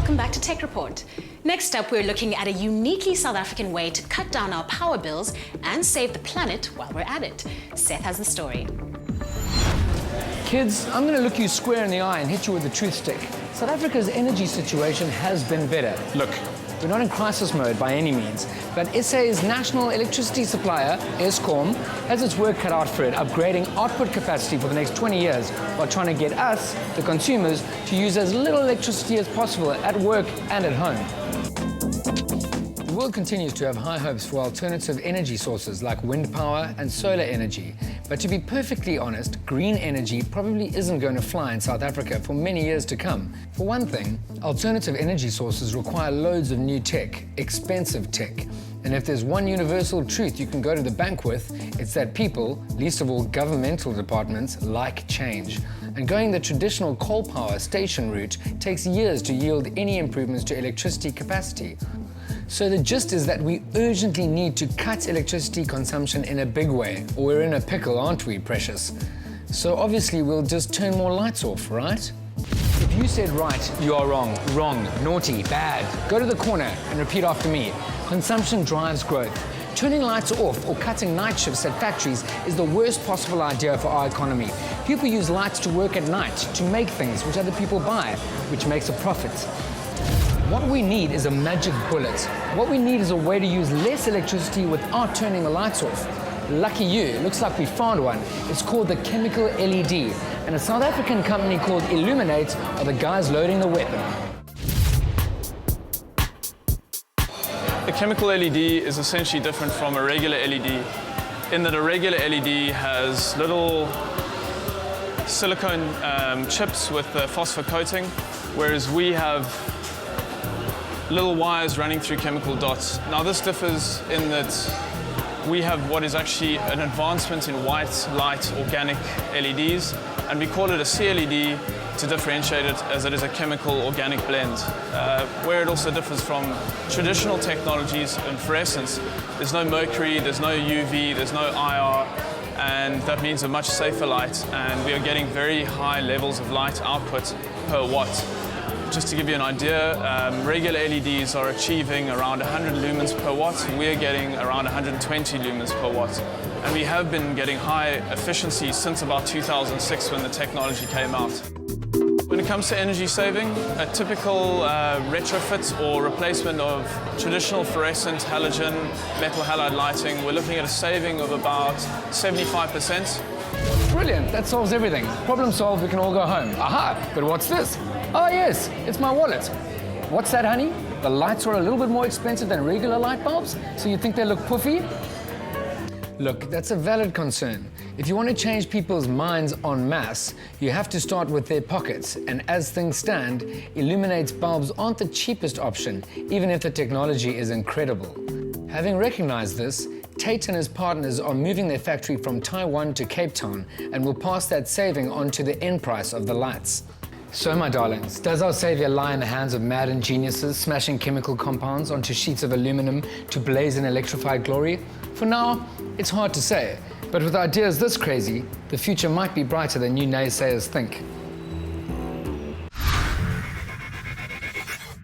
welcome back to Tech Report. Next up, we're looking at a uniquely South African way to cut down our power bills and save the planet while we're at it. Seth has the story. Kids, I'm going to look you square in the eye and hit you with a truth stick. South Africa's energy situation has been better. Look, we're not in crisis mode by any means, but SA's national electricity supplier, Eskom, has its work cut out for it, upgrading output capacity for the next 20 years while trying to get us, the consumers, to use as little electricity as possible at work and at home. The world continues to have high hopes for alternative energy sources like wind power and solar energy. But to be perfectly honest, green energy probably isn't going to fly in South Africa for many years to come. For one thing, alternative energy sources require loads of new tech, expensive tech. And if there's one universal truth you can go to the bank with, it's that people, least of all governmental departments, like change. And going the traditional coal power station route takes years to yield any improvements to electricity capacity. So the gist is that we urgently need to cut electricity consumption in a big way, or we're in a pickle, aren't we, precious? So obviously we'll just turn more lights off, right? If you said right, you are wrong. Wrong, naughty, bad. Go to the corner and repeat after me. Consumption drives growth. Turning lights off or cutting night shifts at factories is the worst possible idea for our economy. People use lights to work at night, to make things which other people buy, which makes a profit. What we need is a magic bullet. What we need is a way to use less electricity without turning the lights off. Lucky you, it looks like we found one. It's called the chemical LED, and a South African company called Illuminate are the guys loading the weapon. The chemical LED is essentially different from a regular LED in that a regular LED has little silicone chips with a phosphor coating, whereas we have little wires running through chemical dots. Now this differs in that we have what is actually an advancement in white light organic LEDs, and we call it a CLED to differentiate it as it is a chemical organic blend. Where it also differs from traditional technologies in fluorescence, there's no mercury, there's no UV, there's no IR, and that means a much safer light, and we are getting very high levels of light output per watt. Just to give you an idea, regular LEDs are achieving around 100 lumens per watt. We're getting around 120 lumens per watt. And we have been getting high efficiency since about 2006 when the technology came out. When it comes to energy saving, a typical retrofit or replacement of traditional fluorescent, halogen, metal halide lighting, we're looking at a saving of about 75%. Brilliant, that solves everything. Problem solved, we can all go home. Aha, but what's this? Oh yes, it's my wallet. What's that, honey? The lights are a little bit more expensive than regular light bulbs, so you think they look puffy? Look, that's a valid concern. If you want to change people's minds en masse, you have to start with their pockets. And as things stand, Illuminate's bulbs aren't the cheapest option, even if the technology is incredible. Having recognized this, Tate and his partners are moving their factory from Taiwan to Cape Town and will pass that saving on to the end price of the lights. So, my darlings, does our savior lie in the hands of mad geniuses smashing chemical compounds onto sheets of aluminum to blaze in electrified glory? For now, it's hard to say, but with ideas this crazy, the future might be brighter than you naysayers think.